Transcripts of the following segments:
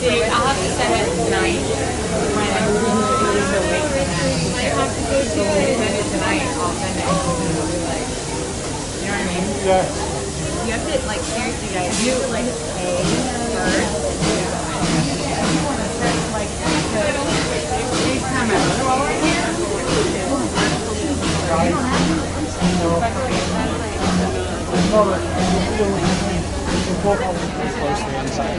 I'll have to send it tonight. When I'm so late for that. I have to go to it. Send it tonight. I'll send it. Like, you know what I mean? Yeah. You have to, like, seriously, guys, do, like, pay first. Like, each time I look over here, We'll probably closely inside.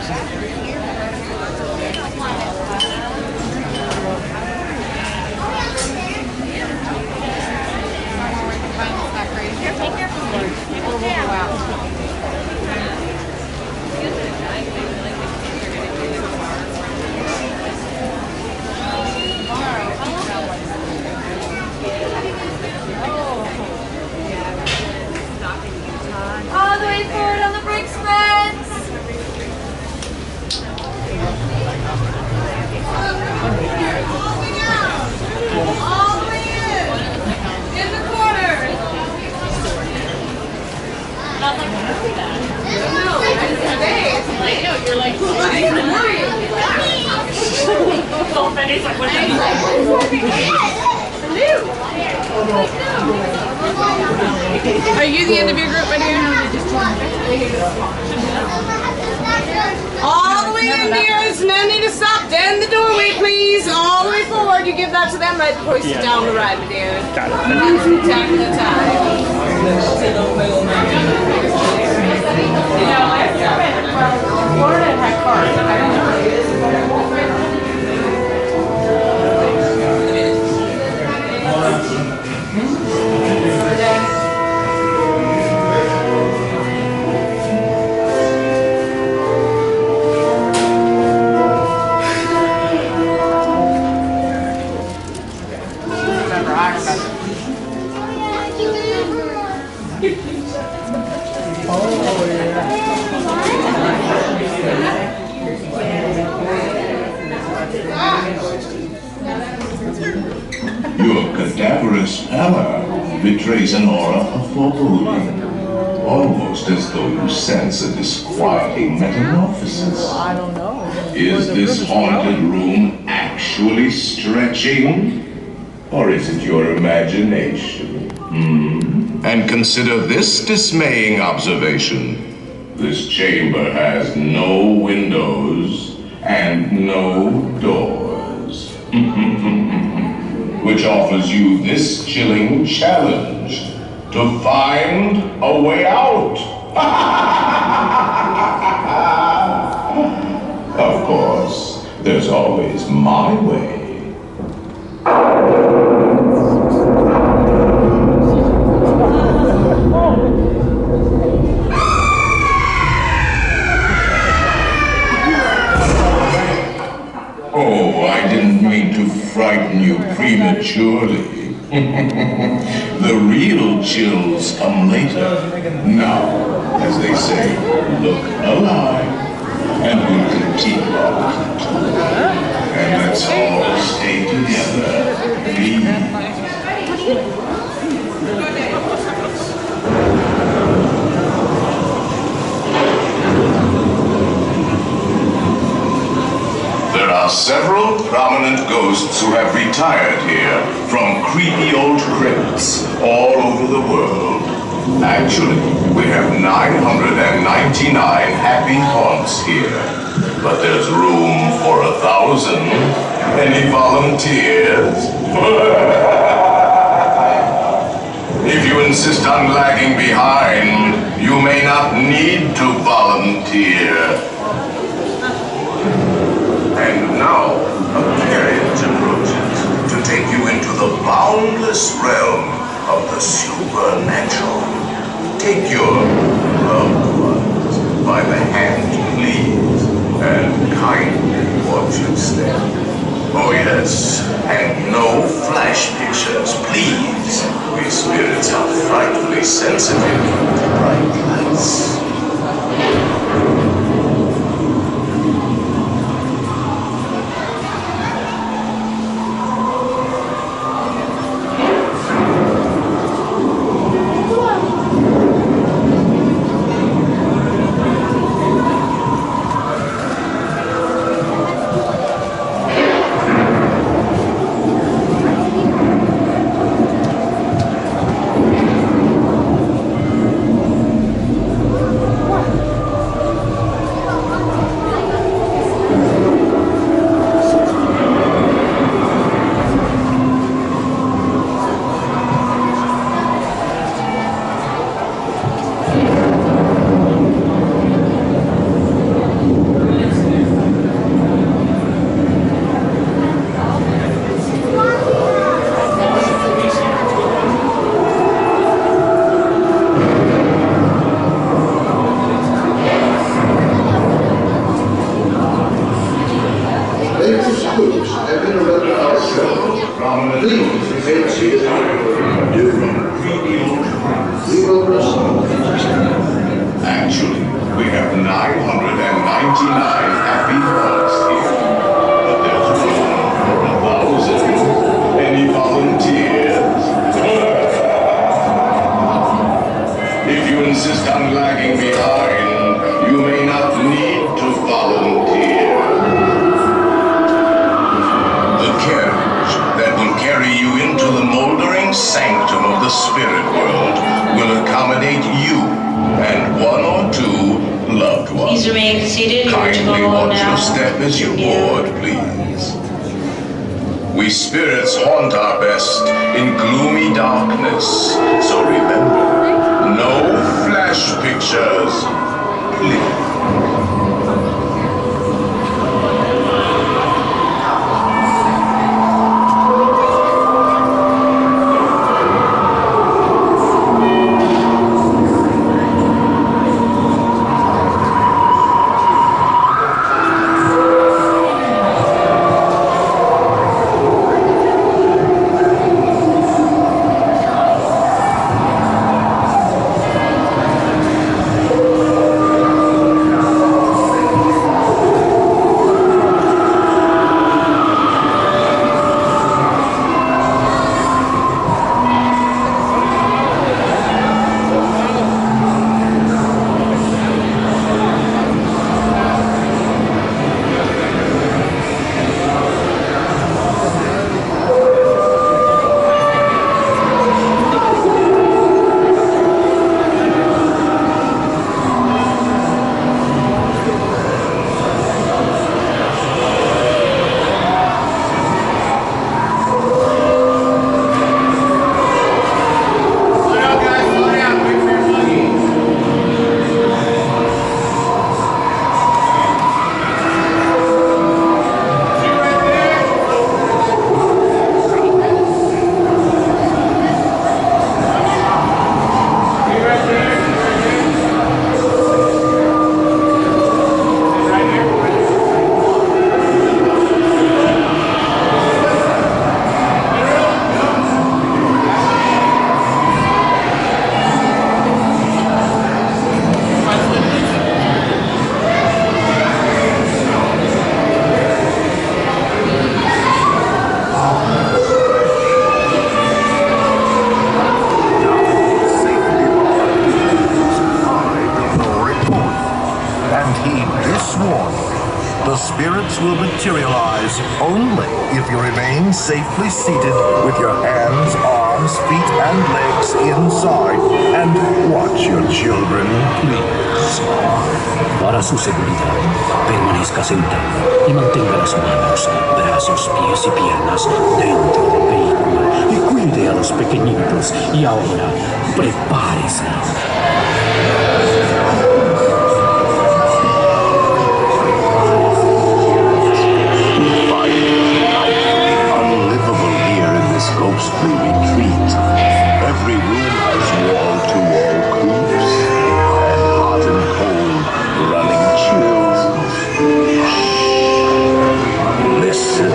All the way forward on the brake spreads. All the way in the corner. No, I just stay. Like, no, you're like, I am worried. are you the end of your group, my dear? All the way in, dears. No need to stop. Down the doorway, please. All the way forward. You give that to them right before you sit down the ride, my dear. Got it. That's the time of the time. You know, last time in Florida it had cars. I don't know. Your cadaverous pallor betrays an aura of foreboding, almost as though you sense a disquieting metamorphosis. I don't know. Is this haunted room actually stretching? Or is it your imagination? And consider this dismaying observation. This chamber has no windows and no doors. Which offers you this chilling challenge to find a way out. Of course, there's always my way. Oh, I didn't mean to frighten you prematurely. The real chills come later. Now, as they say, look alive, and we'll continue our tour. And let's all stay together, please. There are several prominent ghosts who have retired here from creepy old crypts all over the world. Actually, we have 999 happy haunts here, but there's room for 1,000. Any volunteers? If you insist on lagging behind, you may not need to volunteer. And now, a carriage approaches to take you into the boundless realm of the supernatural. Take your loved ones by the hand, please, and kindly watch your step. Oh yes, Yes, and no flash pictures, please. We spirits are frightfully sensitive to bright lights. Actually, we have 999 happy hearts here. But there's room for 1,000. Any volunteers? If you insist on lagging behind, you may not need to volunteer. The carriage that will carry you into the moldering sanctum of the spirit world will accommodate you and one or two loved ones. Please remain seated. Kindly watch your step as you board, please. We spirits haunt our best in gloomy darkness, so remember, no flash pictures, please. The spirits will materialize only if you remain safely seated with your hands, arms, feet, and legs inside. And watch your children, please. Para su seguridad, permanezca sentado y mantenga las manos, brazos, pies y piernas dentro del vehículo y cuide a los pequeñitos. Y ahora, prepárese. Ghostly retreat. Every room has wall-to-wall coops and hot and cold running chills. Listen.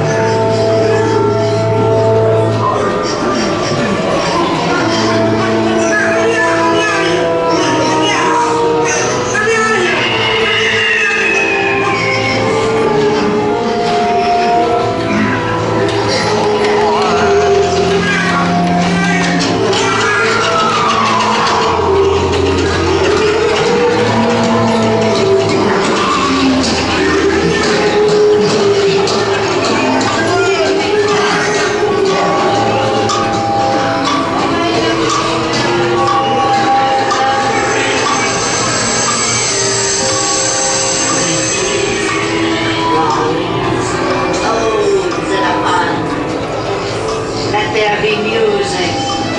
Let there be music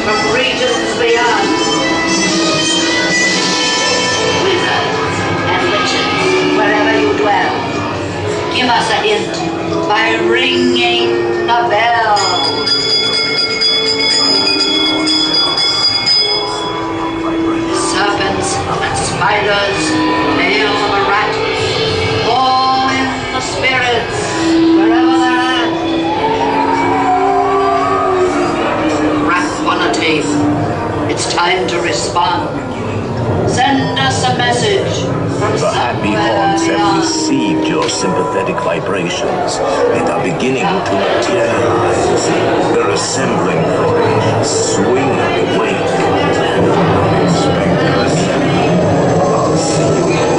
from regions beyond. Wizards and witches, wherever you dwell, give us a hint by ringing the bell. Serpents and spiders, tails of a rat, call in the spirits wherever they're at. Rap on a tape, it's time to respond. Send us a message from The happy haunts have received your sympathetic vibrations and are beginning to materialize. They're assembling for a swinging wake. I'll see you.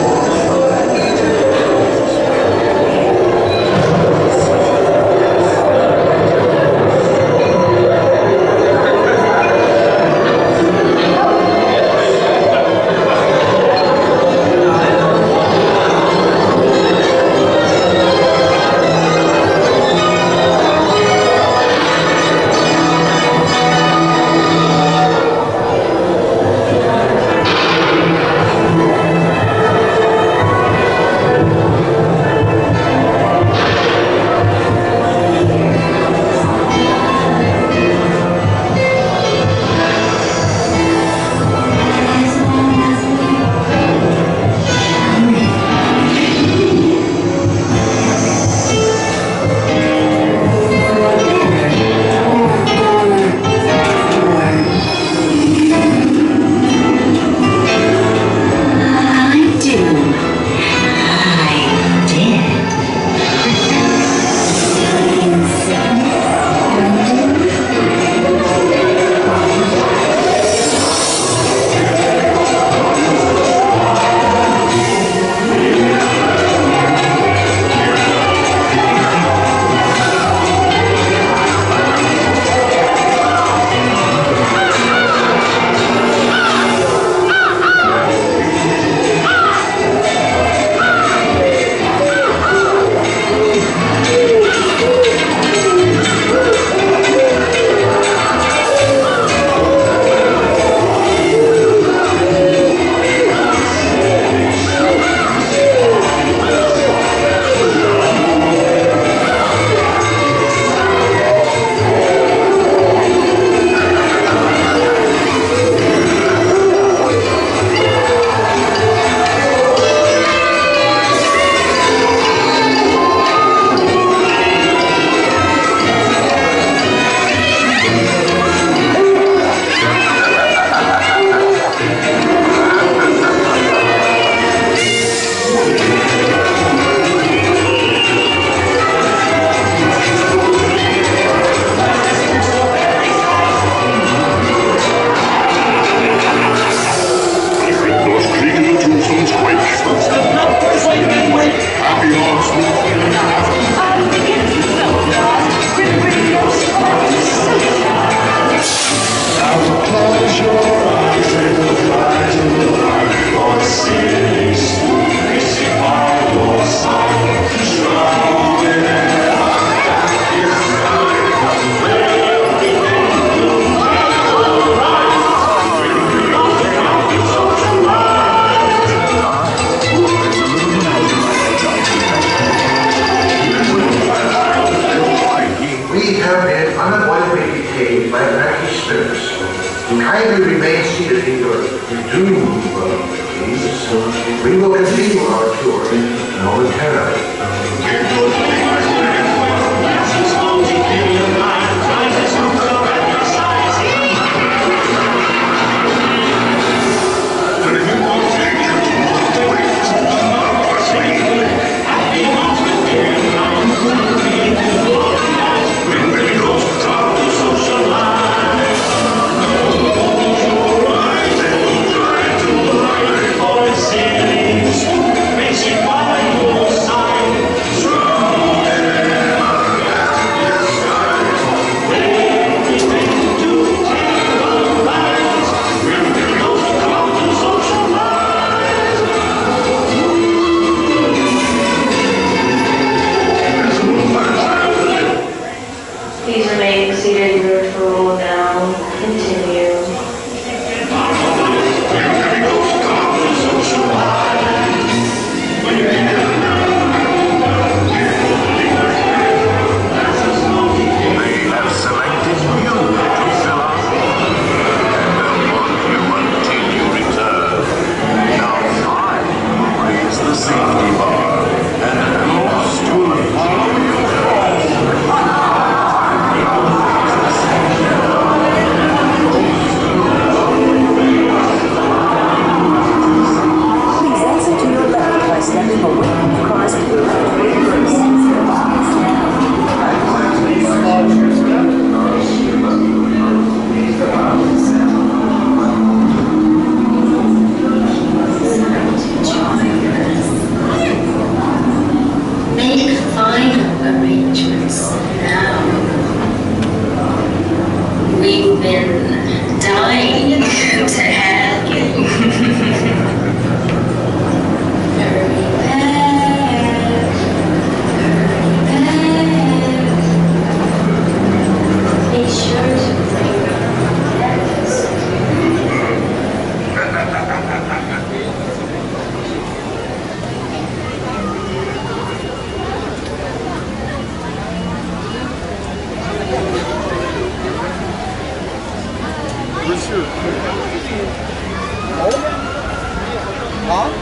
Kindly remain seated in your doomed world, please. We will continue our tour momentarily. Basic Bible sign. seated virtual now. Continue. They have selected you to fill up, and they'll work you until you return. Now I will raise the safety bar, and a ghost will follow you. Please exit to your left by stepping away from the cars to the left first. Make final arrangements now. We've been dying to have you. Hurry back. Hurry back. Be sure to bring us. Huh?